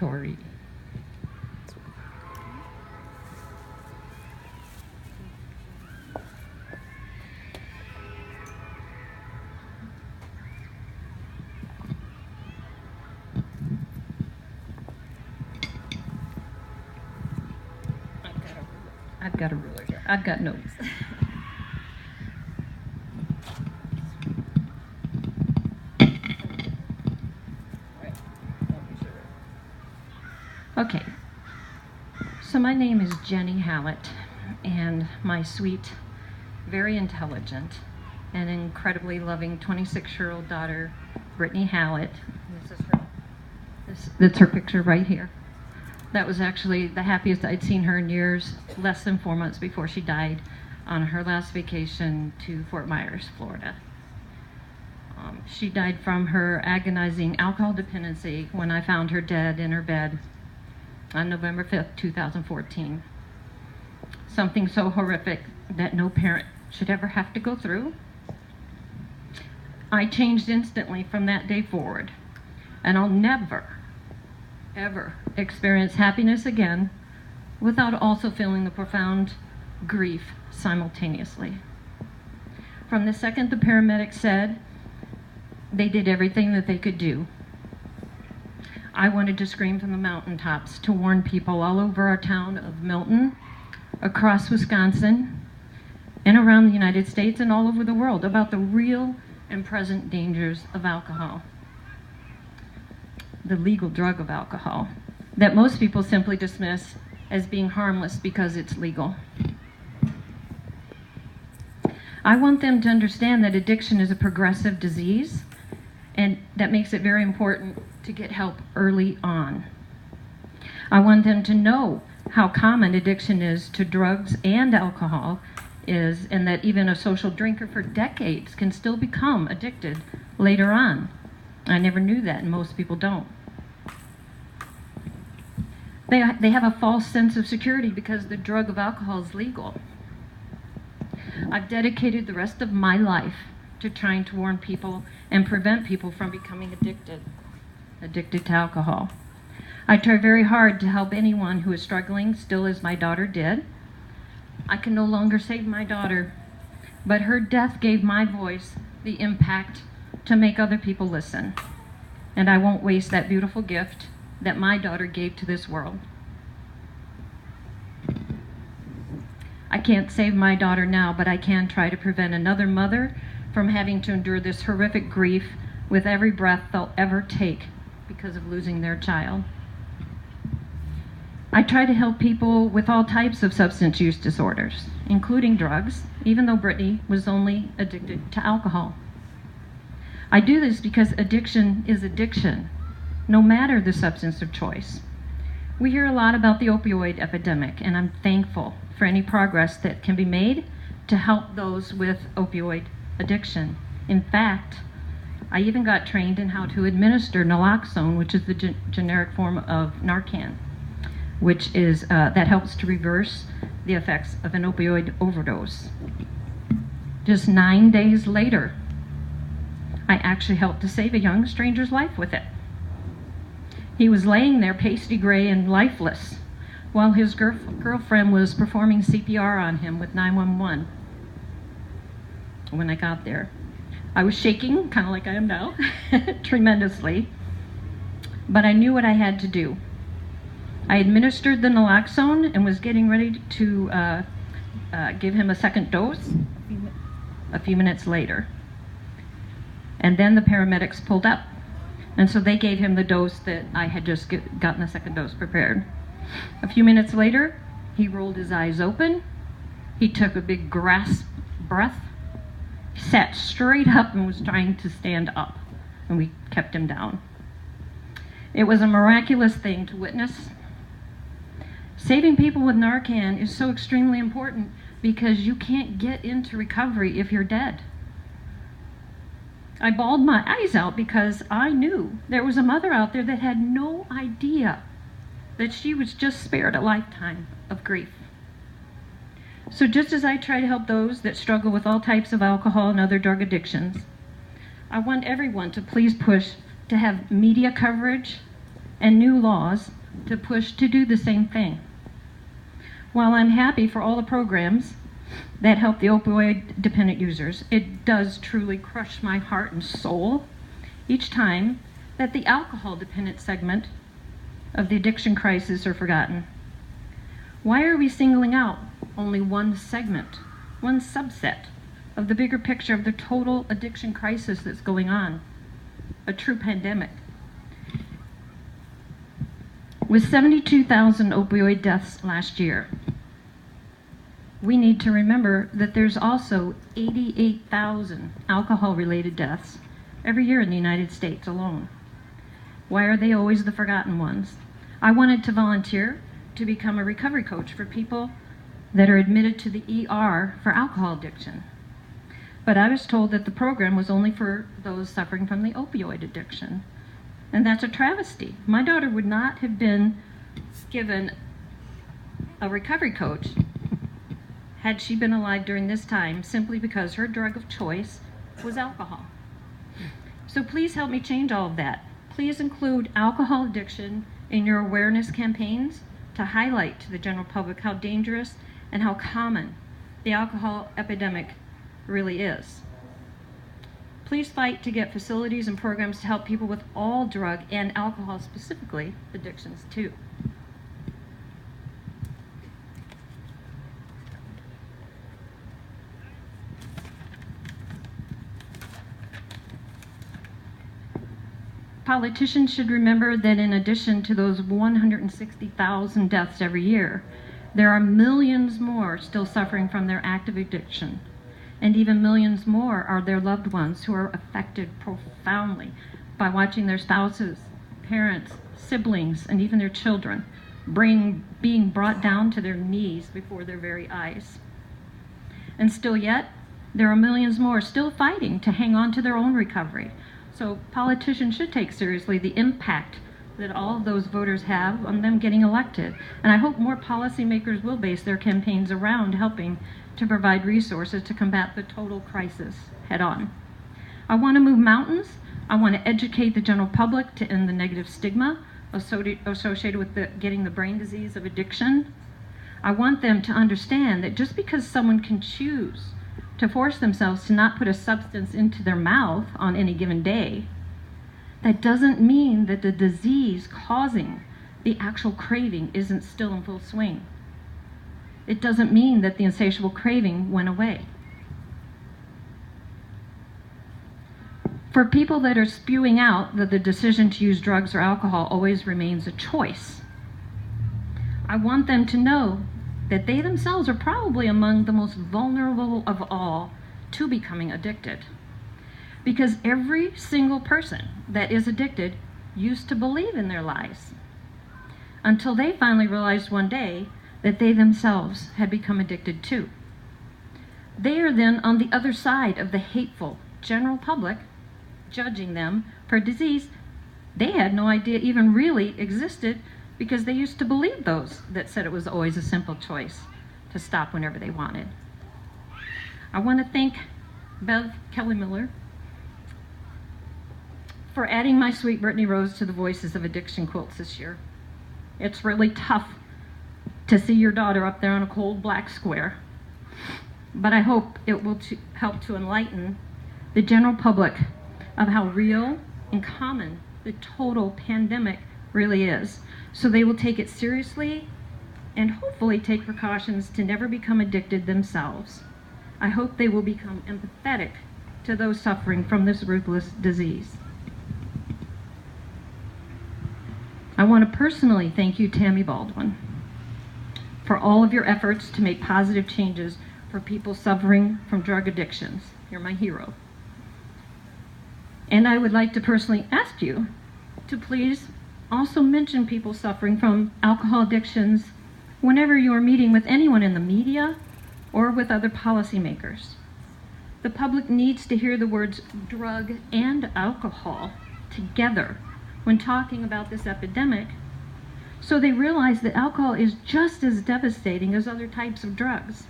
Tori. I've got a ruler here. I've got notes. Okay, so my name is Jenny Hallett, and my sweet, very intelligent, and incredibly loving 26-year-old daughter, Brittany Hallett. This is her. That's her picture right here. That was actually the happiest I'd seen her in years, less than 4 months before she died on her last vacation to Fort Myers, Florida. She died from her agonizing alcohol dependency when I found her dead in her bed on November 5th, 2014. Something so horrific that no parent should ever have to go through. I changed instantly from that day forward, and I'll never, ever experience happiness again without also feeling the profound grief simultaneously. From the second the paramedics said they did everything that they could do, I wanted to scream from the mountaintops to warn people all over our town of Milton, across Wisconsin, and around the United States and all over the world about the real and present dangers of alcohol, the legal drug of alcohol, that most people simply dismiss as being harmless because it's legal. I want them to understand that addiction is a progressive disease, and that makes it very important to get help early on. I want them to know how common addiction is to drugs and alcohol is, and that even a social drinker for decades can still become addicted later on. I never knew that, and most people don't. They have a false sense of security because the drug of alcohol is legal. I've dedicated the rest of my life to trying to warn people and prevent people from becoming addicted to alcohol. I try very hard to help anyone who is struggling, still as my daughter did. I can no longer save my daughter, but her death gave my voice the impact to make other people listen. And I won't waste that beautiful gift that my daughter gave to this world. I can't save my daughter now, but I can try to prevent another mother from having to endure this horrific grief with every breath they'll ever take because of losing their child. I try to help people with all types of substance use disorders, including drugs, even though Brittany was only addicted to alcohol. I do this because addiction is addiction, no matter the substance of choice. We hear a lot about the opioid epidemic, and I'm thankful for any progress that can be made to help those with opioid addiction. In fact, I even got trained in how to administer naloxone, which is the generic form of Narcan, which is that helps to reverse the effects of an opioid overdose. Just 9 days later, I actually helped to save a young stranger's life with it. He was laying there pasty gray and lifeless while his girlfriend was performing CPR on him with 911. When I got there, I was shaking, kind of like I am now, tremendously, but I knew what I had to do. I administered the naloxone and was getting ready to give him a second dose a few minutes later. And then the paramedics pulled up, and so they gave him the dose that I had just gotten the second dose prepared. A few minutes later, he rolled his eyes open, he took a big grasp breath, sat straight up and was trying to stand up, and we kept him down. It was a miraculous thing to witness. Saving people with Narcan is so extremely important because you can't get into recovery if you're dead. I bawled my eyes out because I knew there was a mother out there that had no idea that she was just spared a lifetime of grief. So just as I try to help those that struggle with all types of alcohol and other drug addictions, I want everyone to please push to have media coverage and new laws to push to do the same thing. While I'm happy for all the programs that help the opioid-dependent users, it does truly crush my heart and soul each time that the alcohol-dependent segment of the addiction crisis are forgotten. Why are we singling out only one segment, one subset of the bigger picture of the total addiction crisis that's going on, a true pandemic? With 72,000 opioid deaths last year, we need to remember that there's also 88,000 alcohol-related deaths every year in the United States alone. Why are they always the forgotten ones? I wanted to volunteer to become a recovery coach for people that are admitted to the ER for alcohol addiction. But I was told that the program was only for those suffering from the opioid addiction. And that's a travesty. My daughter would not have been given a recovery coach had she been alive during this time, simply because her drug of choice was alcohol. So please help me change all of that. Please include alcohol addiction in your awareness campaigns to highlight to the general public how dangerous and how common the alcohol epidemic really is. Please fight to get facilities and programs to help people with all drug and alcohol, specifically addictions too. Politicians should remember that in addition to those 160,000 deaths every year, there are millions more still suffering from their active addiction. And even millions more are their loved ones who are affected profoundly by watching their spouses, parents, siblings, and even their children being brought down to their knees before their very eyes. And still yet, there are millions more still fighting to hang on to their own recovery. So politicians should take seriously the impact that all of those voters have on them getting elected. And I hope more policymakers will base their campaigns around helping to provide resources to combat the total crisis head on. I want to move mountains. I want to educate the general public to end the negative stigma associated with getting the brain disease of addiction. I want them to understand that just because someone can choose to force themselves to not put a substance into their mouth on any given day, that doesn't mean that the disease causing the actual craving isn't still in full swing. It doesn't mean that the insatiable craving went away. For people that are spewing out that the decision to use drugs or alcohol always remains a choice, I want them to know that they themselves are probably among the most vulnerable of all to becoming addicted. Because every single person that is addicted used to believe in their lies, until they finally realized one day that they themselves had become addicted too. They are then on the other side of the hateful general public, judging them for a disease they had no idea even really existed, because they used to believe those that said it was always a simple choice to stop whenever they wanted. I want to thank Bev Kelly Miller for adding my sweet Brittany Rose to the Voices of Addiction quilts this year. It's really tough to see your daughter up there on a cold black square, but I hope it will help to enlighten the general public of how real and common the total pandemic really is, so they will take it seriously and hopefully take precautions to never become addicted themselves. I hope they will become empathetic to those suffering from this ruthless disease. I want to personally thank you, Tammy Baldwin, for all of your efforts to make positive changes for people suffering from drug addictions. You're my hero. And I would like to personally ask you to please also mention people suffering from alcohol addictions whenever you are meeting with anyone in the media or with other policymakers. The public needs to hear the words drug and alcohol together when talking about this epidemic, so they realize that alcohol is just as devastating as other types of drugs.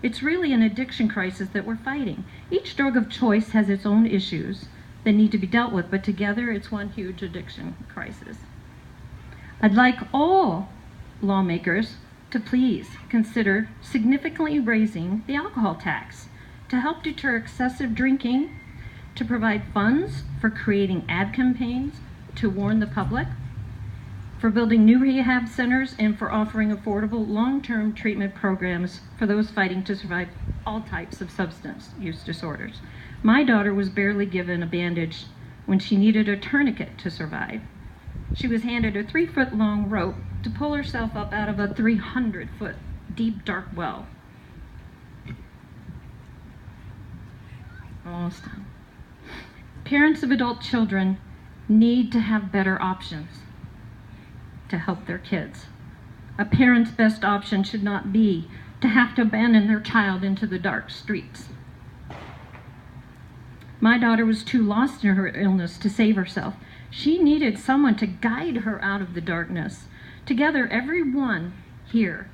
It's really an addiction crisis that we're fighting. Each drug of choice has its own issues that need to be dealt with, but together it's one huge addiction crisis. I'd like all lawmakers to please consider significantly raising the alcohol tax to help deter excessive drinking, to provide funds for creating ad campaigns to warn the public, for building new rehab centers, and for offering affordable long-term treatment programs for those fighting to survive all types of substance use disorders. My daughter was barely given a bandage when she needed a tourniquet to survive. She was handed a 3-foot-long rope to pull herself up out of a 300-foot deep, dark well. Almost done. Parents of adult children need to have better options to help their kids. A parent's best option should not be to have to abandon their child into the dark streets. My daughter was too lost in her illness to save herself. She needed someone to guide her out of the darkness. Together, everyone here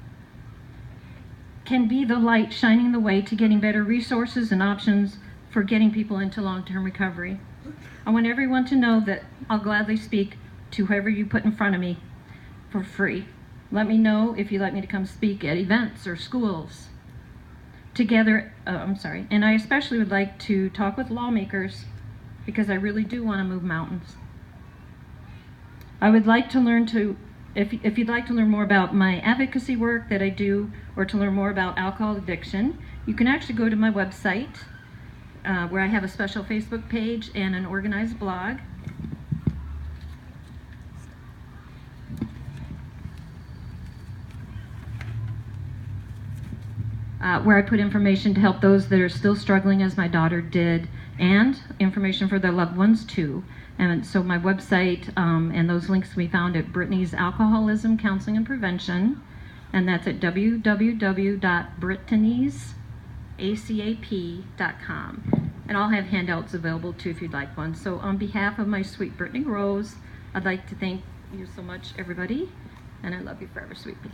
can be the light shining the way to getting better resources and options for getting people into long-term recovery. I want everyone to know that I'll gladly speak to whoever you put in front of me for free. Let me know if you'd like me to come speak at events or schools. And I especially would like to talk with lawmakers because I really do want to move mountains. I would like to learn if you'd like to learn more about my advocacy work that I do, or to learn more about alcohol addiction, you can actually go to my website where I have a special Facebook page and an organized blog. Where I put information to help those that are still struggling, as my daughter did, and information for their loved ones too. And so my website and those links can be found at Brittany's Alcoholism Counseling and Prevention, and that's at www.brittany'sacap.com. And I'll have handouts available too if you'd like one. So on behalf of my sweet Brittany Rose, I'd like to thank you so much, everybody, and I love you forever, sweet pea.